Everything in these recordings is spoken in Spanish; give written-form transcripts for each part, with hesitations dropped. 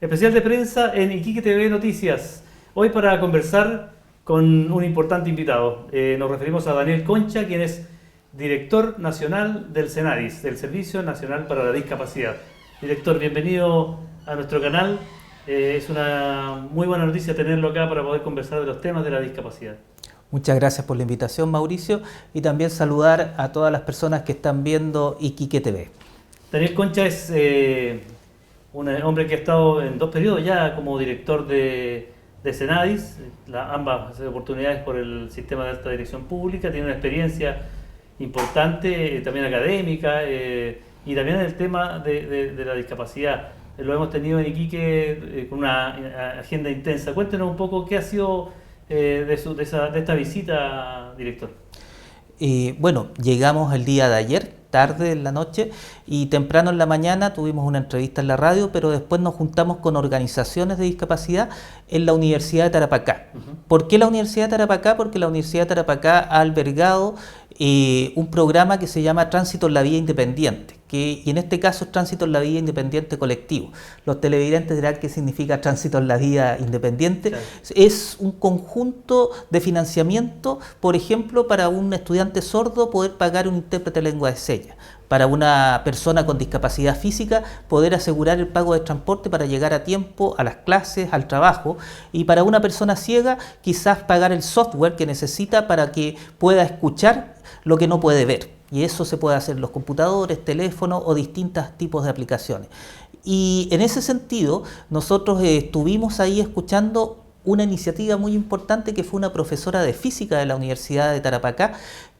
Especial de prensa en Iquique TV Noticias. Hoy para conversar con un importante invitado. Nos referimos a Daniel Concha, quien es director nacional del SENADIS, del Servicio Nacional para la Discapacidad. Director, bienvenido a nuestro canal. Es una muy buena noticia tenerlo acá para poder conversar de los temas de la discapacidad. Muchas gracias por la invitación, Mauricio, y también saludar a todas las personas que están viendo Iquique TV. Daniel Concha es un hombre que ha estado en 2 periodos ya como director de SENADIS, ambas oportunidades por el sistema de alta dirección pública. Tiene una experiencia importante, también académica, y también en el tema de la discapacidad. Lo hemos tenido en Iquique con una agenda intensa. Cuéntenos un poco qué ha sido de esta visita, director. Bueno, llegamos el día de ayer, tarde en la noche, y temprano en la mañana tuvimos una entrevista en la radio, pero después nos juntamos con organizaciones de discapacidad en la Universidad de Tarapacá. ¿Por qué la Universidad de Tarapacá? Porque la Universidad de Tarapacá ha albergado un programa que se llama Tránsito en la Vía Independiente, y en este caso es Tránsito en la Vía Independiente Colectivo. Los televidentes dirán qué significa Tránsito en la Vía Independiente. Claro. Es un conjunto de financiamiento, por ejemplo, para un estudiante sordo poder pagar un intérprete de lengua de señas, para una persona con discapacidad física poder asegurar el pago de transporte para llegar a tiempo a las clases, al trabajo, y para una persona ciega quizás pagar el software que necesita para que pueda escuchar lo que no puede ver. Y eso se puede hacer en los computadores, teléfonos o distintos tipos de aplicaciones. Y en ese sentido, nosotros estuvimos ahí escuchando una iniciativa muy importante que fue una profesora de física de la Universidad de Tarapacá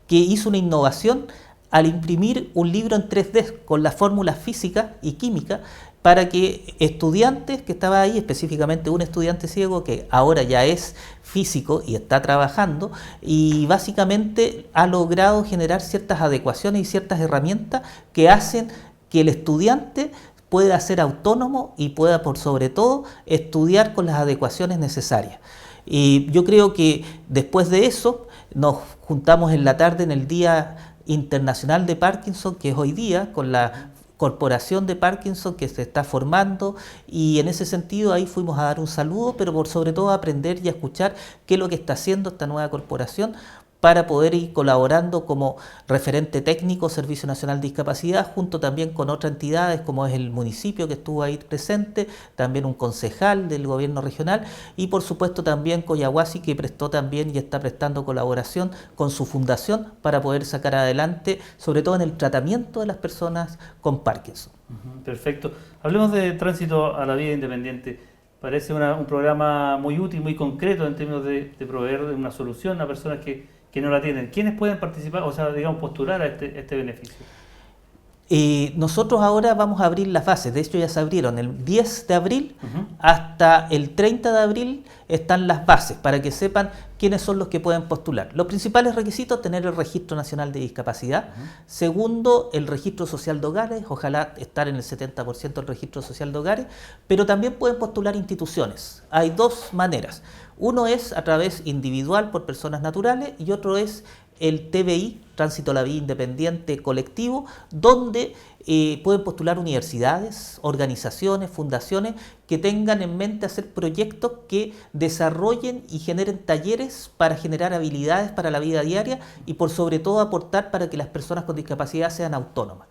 que hizo una innovación al imprimir un libro en 3D con las fórmulas físicas y químicas para que estudiantes que estaban ahí, específicamente un estudiante ciego que ahora ya es físico y está trabajando, y básicamente ha logrado generar ciertas adecuaciones y ciertas herramientas que hacen que el estudiante pueda ser autónomo y pueda, por sobre todo, estudiar con las adecuaciones necesarias. Y yo creo que después de eso nos juntamos en la tarde en el Día Internacional de Parkinson, que es hoy día, con la Corporación de Parkinson que se está formando, y en ese sentido ahí fuimos a dar un saludo, pero por sobre todo a aprender y a escuchar qué es lo que está haciendo esta nueva corporación para poder ir colaborando como referente técnico Servicio Nacional de Discapacidad, junto también con otras entidades como es el municipio que estuvo ahí presente, también un concejal del gobierno regional y por supuesto también Coyahuasi, que prestó también y está prestando colaboración con su fundación para poder sacar adelante, sobre todo en el tratamiento de las personas con Parkinson. Perfecto. Hablemos de Tránsito a la Vía Independiente. Parece un programa muy útil, muy concreto en términos de proveer una solución a personas que no la tienen. ¿Quiénes pueden participar, o sea, digamos, postular a este beneficio? Nosotros ahora vamos a abrir las bases, de hecho ya se abrieron el 10 de abril hasta el 30 de abril están las bases para que sepan quiénes son los que pueden postular. Los principales requisitos: tener el Registro Nacional de Discapacidad, segundo, el Registro Social de Hogares, ojalá estar en el 70% del Registro Social de Hogares, pero también pueden postular instituciones. Hay dos maneras, uno es a través individual por personas naturales y otro es el TVI, Tránsito a la Vía Independiente Colectivo, donde pueden postular universidades, organizaciones, fundaciones que tengan en mente hacer proyectos que desarrollen y generen talleres para generar habilidades para la vida diaria y por sobre todo aportar para que las personas con discapacidad sean autónomas.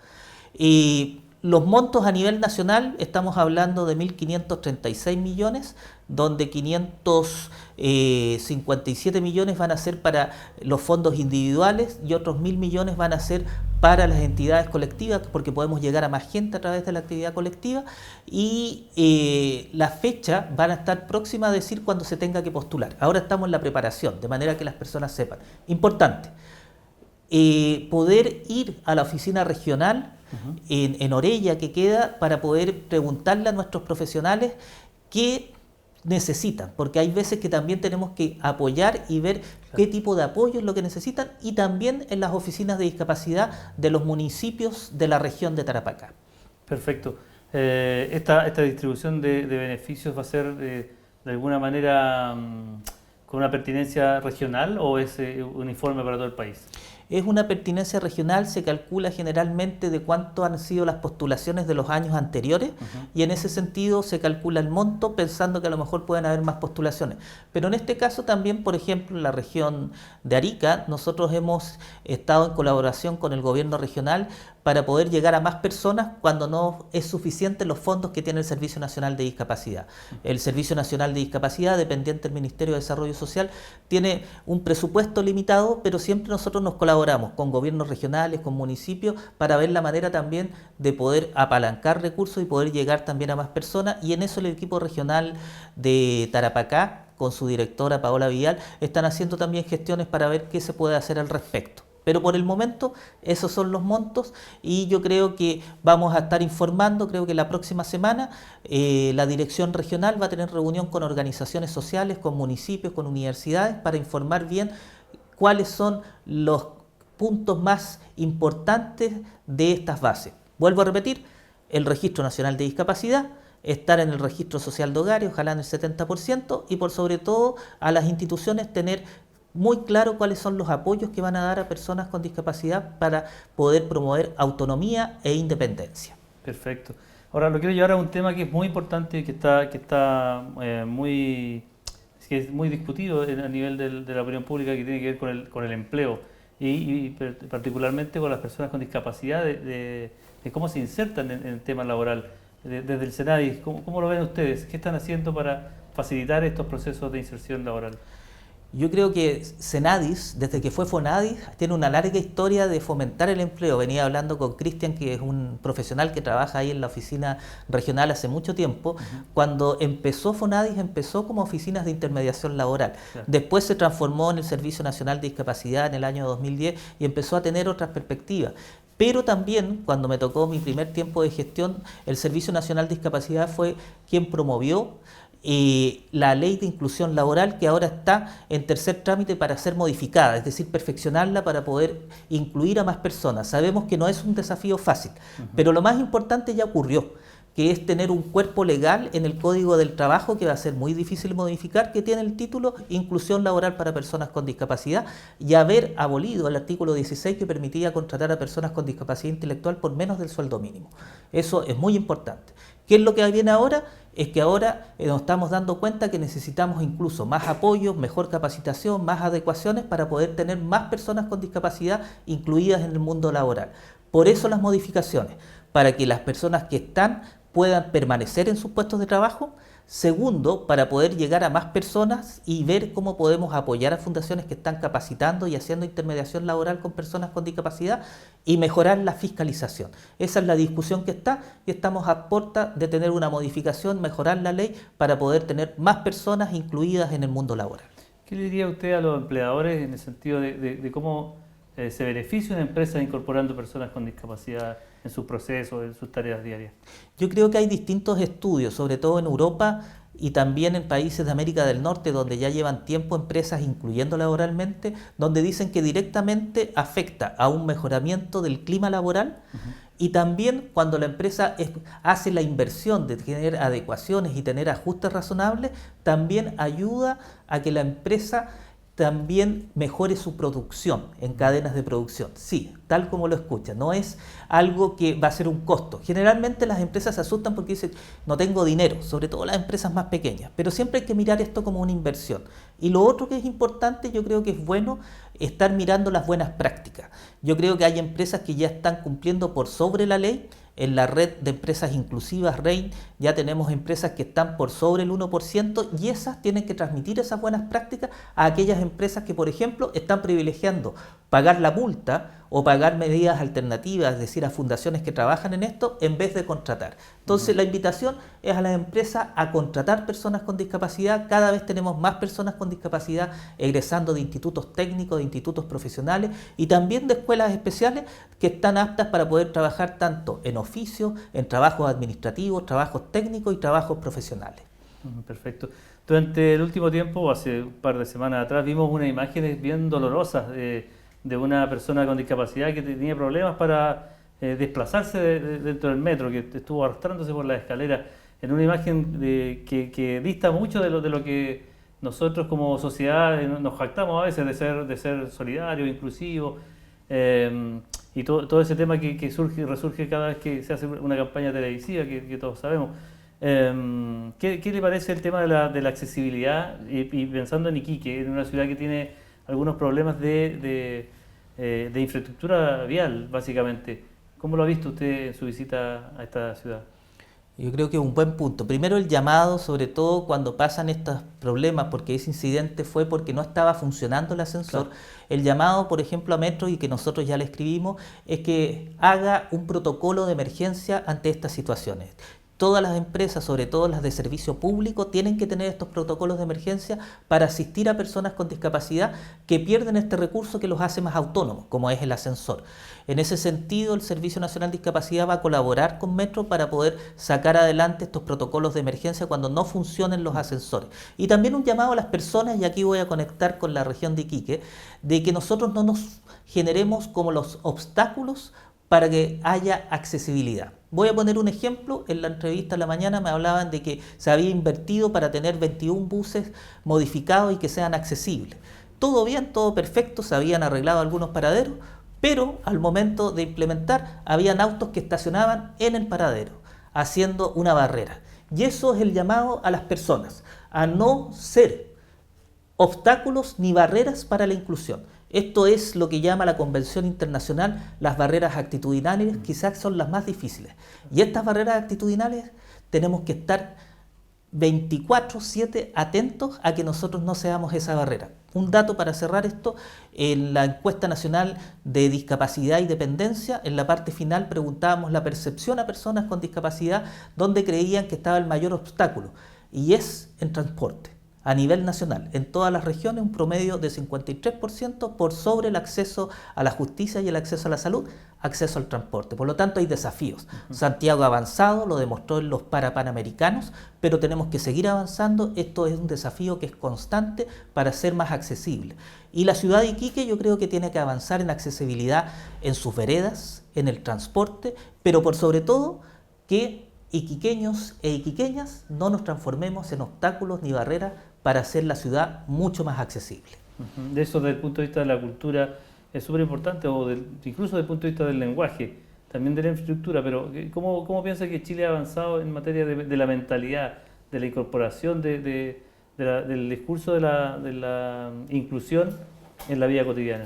Los montos a nivel nacional, estamos hablando de 1.536 millones, donde 557 millones van a ser para los fondos individuales y otros 1.000 millones van a ser para las entidades colectivas, porque podemos llegar a más gente a través de la actividad colectiva, y las fechas van a estar próximas a decir cuando se tenga que postular. Ahora estamos en la preparación, de manera que las personas sepan. Importante, poder ir a la oficina regional en Orella que queda para poder preguntarle a nuestros profesionales qué necesitan, porque hay veces que también tenemos que apoyar y ver qué tipo de apoyo es lo que necesitan, y también en las oficinas de discapacidad de los municipios de la región de Tarapacá. Perfecto. Esta distribución de beneficios va a ser de alguna manera con una pertinencia regional, o es uniforme para todo el país? es una pertinencia regional, se calcula generalmente de cuánto han sido las postulaciones de los años anteriores y en ese sentido se calcula el monto pensando que a lo mejor pueden haber más postulaciones. Pero en este caso también, por ejemplo, en la región de Arica, nosotros hemos estado en colaboración con el gobierno regional para poder llegar a más personas cuando no es suficiente los fondos que tiene el Servicio Nacional de Discapacidad. El Servicio Nacional de Discapacidad, dependiente del Ministerio de Desarrollo Social, tiene un presupuesto limitado, pero siempre nosotros nos colaboramos con gobiernos regionales, con municipios, para ver la manera también de poder apalancar recursos y poder llegar también a más personas, y en eso el equipo regional de Tarapacá, con su directora Paola Vidal, están haciendo también gestiones para ver qué se puede hacer al respecto. Pero por el momento esos son los montos y yo creo que vamos a estar informando, creo que la próxima semana la dirección regional va a tener reunión con organizaciones sociales, con municipios, con universidades para informar bien cuáles son los puntos más importantes de estas bases. Vuelvo a repetir, el Registro Nacional de Discapacidad, estar en el registro social de hogares, ojalá en el 70%, y por sobre todo a las instituciones tener muy claro cuáles son los apoyos que van a dar a personas con discapacidad para poder promover autonomía e independencia. Perfecto. Ahora lo quiero llevar a un tema que es muy importante y que está muy discutido a nivel de la opinión pública, que tiene que ver con el empleo y particularmente con las personas con discapacidad, de cómo se insertan en el tema laboral. Desde el SENADIS, ¿cómo lo ven ustedes? ¿Qué están haciendo para facilitar estos procesos de inserción laboral? Yo creo que SENADIS, desde que fue FONADIS, tiene una larga historia de fomentar el empleo. Venía hablando con Cristian, que es un profesional que trabaja ahí en la oficina regional hace mucho tiempo. Cuando empezó FONADIS, empezó como oficinas de intermediación laboral. Claro. Después se transformó en el Servicio Nacional de Discapacidad en el año 2010 y empezó a tener otras perspectivas. Pero también, cuando me tocó mi primer tiempo de gestión, el Servicio Nacional de Discapacidad fue quien promovió la ley de inclusión laboral, que ahora está en tercer trámite para ser modificada, es decir, perfeccionarla para poder incluir a más personas. Sabemos que no es un desafío fácil, pero lo más importante ya ocurrió, que es tener un cuerpo legal en el Código del Trabajo, que va a ser muy difícil modificar, que tiene el título Inclusión Laboral para Personas con Discapacidad, y haber abolido el artículo 16 que permitía contratar a personas con discapacidad intelectual por menos del sueldo mínimo. Eso es muy importante. ¿Qué es lo que viene ahora? Es que ahora nos estamos dando cuenta que necesitamos incluso más apoyo, mejor capacitación, más adecuaciones para poder tener más personas con discapacidad incluidas en el mundo laboral. Por eso las modificaciones, para que las personas que están puedan permanecer en sus puestos de trabajo. Segundo, para poder llegar a más personas y ver cómo podemos apoyar a fundaciones que están capacitando y haciendo intermediación laboral con personas con discapacidad y mejorar la fiscalización. Esa es la discusión que está y estamos a puerta de tener una modificación, mejorar la ley para poder tener más personas incluidas en el mundo laboral. ¿Qué le diría usted a los empleadores en el sentido de cómo se beneficia una empresa incorporando personas con discapacidad en sus procesos, en sus tareas diarias? Yo creo que hay distintos estudios, sobre todo en Europa y también en países de América del Norte, donde ya llevan tiempo empresas incluyendo laboralmente, donde dicen que directamente afecta a un mejoramiento del clima laboral. Y también cuando la empresa hace la inversión de tener adecuaciones y tener ajustes razonables, también ayuda a que la empresa también mejore su producción en cadenas de producción. Sí, tal como lo escuchan, no es algo que va a ser un costo. Generalmente las empresas se asustan porque dicen, no tengo dinero, sobre todo las empresas más pequeñas, pero siempre hay que mirar esto como una inversión. Y lo otro que es importante, yo creo que es bueno estar mirando las buenas prácticas. Yo creo que hay empresas que ya están cumpliendo por sobre la ley. En la red de empresas inclusivas, REIN, ya tenemos empresas que están por sobre el 1% y esas tienen que transmitir esas buenas prácticas a aquellas empresas que, por ejemplo, están privilegiando pagar la multa o pagar medidas alternativas, es decir, a fundaciones que trabajan en esto, en vez de contratar. Entonces, la invitación es a las empresas a contratar personas con discapacidad. Cada vez tenemos más personas con discapacidad egresando de institutos técnicos, de institutos profesionales y también de escuelas especiales que están aptas para poder trabajar tanto en oficios, en trabajos administrativos, trabajos técnicos y trabajos profesionales. Perfecto. Durante el último tiempo, hace un par de semanas atrás, vimos unas imágenes bien dolorosas de una persona con discapacidad que tenía problemas para desplazarse dentro del metro, que estuvo arrastrándose por la escalera, en una imagen que dista mucho de lo que nosotros como sociedad nos jactamos a veces de ser solidarios, inclusivos. y todo ese tema que surge y resurge cada vez que se hace una campaña televisiva, que todos sabemos. ¿Qué le parece el tema de la accesibilidad y pensando en Iquique, en una ciudad que tiene algunos problemas de infraestructura vial, básicamente? ¿Cómo lo ha visto usted en su visita a esta ciudad? Yo creo que es un buen punto. Primero el llamado, sobre todo cuando pasan estos problemas, porque ese incidente fue porque no estaba funcionando el ascensor. Claro. El llamado, por ejemplo, a Metro, y que nosotros ya le escribimos, es que haga un protocolo de emergencia ante estas situaciones. Todas las empresas, sobre todo las de servicio público, tienen que tener estos protocolos de emergencia para asistir a personas con discapacidad que pierden este recurso que los hace más autónomos, como es el ascensor. En ese sentido, el Servicio Nacional de Discapacidad va a colaborar con Metro para poder sacar adelante estos protocolos de emergencia cuando no funcionen los ascensores. Y también un llamado a las personas, y aquí voy a conectar con la región de Iquique, de que nosotros no nos generemos como los obstáculos para que haya accesibilidad. Voy a poner un ejemplo. En la entrevista de la mañana me hablaban de que se había invertido para tener 21 buses modificados y que sean accesibles. Todo bien, todo perfecto, se habían arreglado algunos paraderos, pero al momento de implementar habían autos que estacionaban en el paradero, haciendo una barrera. Y eso es el llamado a las personas, a no ser obstáculos ni barreras para la inclusión. Esto es lo que llama la Convención Internacional las barreras actitudinales, quizás son las más difíciles. Y estas barreras actitudinales tenemos que estar 24/7 atentos a que nosotros no seamos esa barrera. Un dato para cerrar esto: en la encuesta nacional de discapacidad y dependencia, en la parte final preguntábamos la percepción a personas con discapacidad, donde creían que estaba el mayor obstáculo, y es en transporte. A nivel nacional, en todas las regiones, un promedio de 53% por sobre el acceso a la justicia y el acceso a la salud, acceso al transporte. Por lo tanto, hay desafíos. Santiago ha avanzado, lo demostró en los Parapanamericanos, pero tenemos que seguir avanzando. Esto es un desafío que es constante para ser más accesible. Y la ciudad de Iquique yo creo que tiene que avanzar en accesibilidad en sus veredas, en el transporte, pero por sobre todo que iquiqueños e iquiqueñas no nos transformemos en obstáculos ni barreras para hacer la ciudad mucho más accesible. De eso, desde el punto de vista de la cultura, es súper importante, incluso desde el punto de vista del lenguaje, también de la infraestructura, pero ¿cómo piensa que Chile ha avanzado en materia de la mentalidad, de la incorporación del discurso de la inclusión en la vida cotidiana?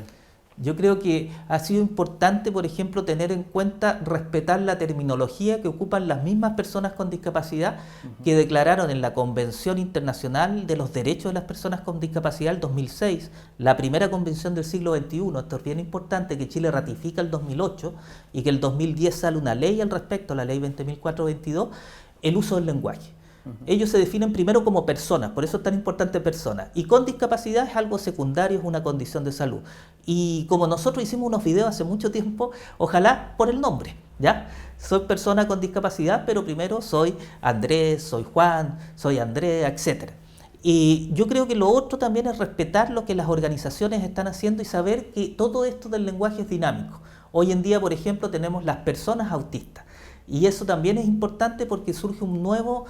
Yo creo que ha sido importante, por ejemplo, tener en cuenta respetar la terminología que ocupan las mismas personas con discapacidad que declararon en la Convención Internacional de los Derechos de las Personas con Discapacidad el 2006, la primera convención del siglo XXI. Esto es bien importante, que Chile ratifica el 2008 y que el 2010 sale una ley al respecto, la ley 20.422, el uso del lenguaje. Ellos se definen primero como personas, por eso es tan importante persona. Y con discapacidad es algo secundario, es una condición de salud. Y como nosotros hicimos unos videos hace mucho tiempo, ojalá por el nombre, ¿ya? Soy persona con discapacidad, pero primero soy Andrés, soy Juan, soy Andrea, etc. Y yo creo que lo otro también es respetar lo que las organizaciones están haciendo y saber que todo esto del lenguaje es dinámico. Hoy en día, por ejemplo, tenemos las personas autistas. Y eso también es importante porque surge un nuevo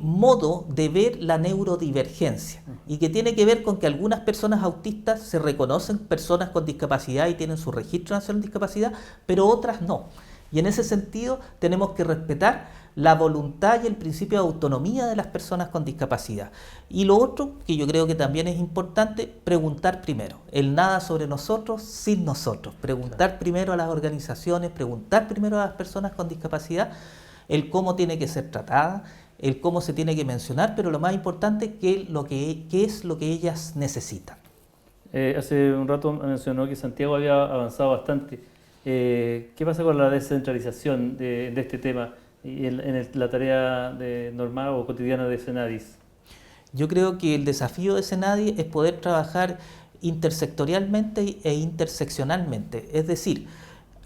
modo de ver la neurodivergencia, y que tiene que ver con que algunas personas autistas se reconocen personas con discapacidad y tienen su registro nacional de discapacidad, pero otras no. Y en ese sentido tenemos que respetar la voluntad y el principio de autonomía de las personas con discapacidad. Y lo otro, que yo creo que también es importante, preguntar primero. El nada sobre nosotros sin nosotros. Preguntar primero a las organizaciones, preguntar primero a las personas con discapacidad el cómo tiene que ser tratada, el cómo se tiene que mencionar, pero lo más importante, qué es lo que ellas necesitan. Hace un rato mencionó que Santiago había avanzado bastante. ¿Qué pasa con la descentralización de este tema y en la tarea normal o cotidiana de Senadis? Yo creo que el desafío de Senadis es poder trabajar intersectorialmente e interseccionalmente, es decir,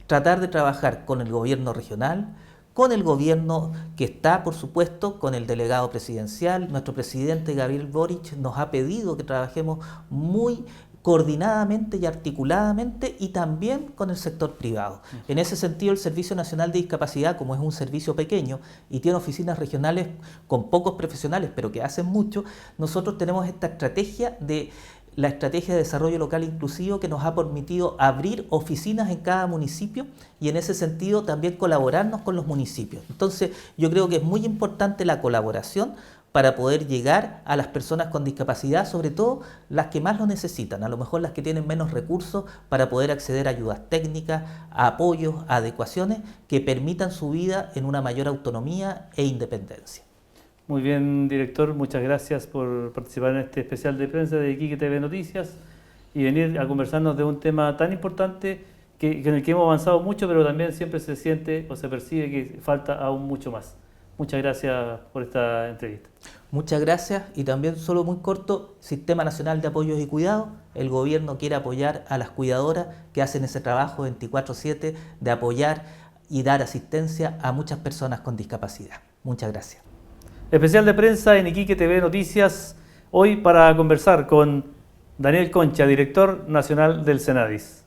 tratar de trabajar con el gobierno regional, con el gobierno que está, por supuesto, con el delegado presidencial. Nuestro presidente Gabriel Boric nos ha pedido que trabajemos muy coordinadamente y articuladamente, y también con el sector privado. En ese sentido, el Servicio Nacional de Discapacidad, como es un servicio pequeño y tiene oficinas regionales con pocos profesionales, pero que hacen mucho, nosotros tenemos esta estrategia de la estrategia de desarrollo local inclusivo que nos ha permitido abrir oficinas en cada municipio y en ese sentido también colaborarnos con los municipios. Entonces yo creo que es muy importante la colaboración para poder llegar a las personas con discapacidad, sobre todo las que más lo necesitan, a lo mejor las que tienen menos recursos para poder acceder a ayudas técnicas, a apoyos, a adecuaciones que permitan su vida en una mayor autonomía e independencia. Muy bien, director, muchas gracias por participar en este especial de prensa de Iquique TV Noticias y venir a conversarnos de un tema tan importante en el que hemos avanzado mucho, pero también siempre se siente o se percibe que falta aún mucho más. Muchas gracias por esta entrevista. Muchas gracias y también solo muy corto, Sistema Nacional de Apoyos y Cuidados, el gobierno quiere apoyar a las cuidadoras que hacen ese trabajo 24/7 de apoyar y dar asistencia a muchas personas con discapacidad. Muchas gracias. Especial de prensa en Iquique TV Noticias, hoy para conversar con Daniel Concha, director nacional del Senadis.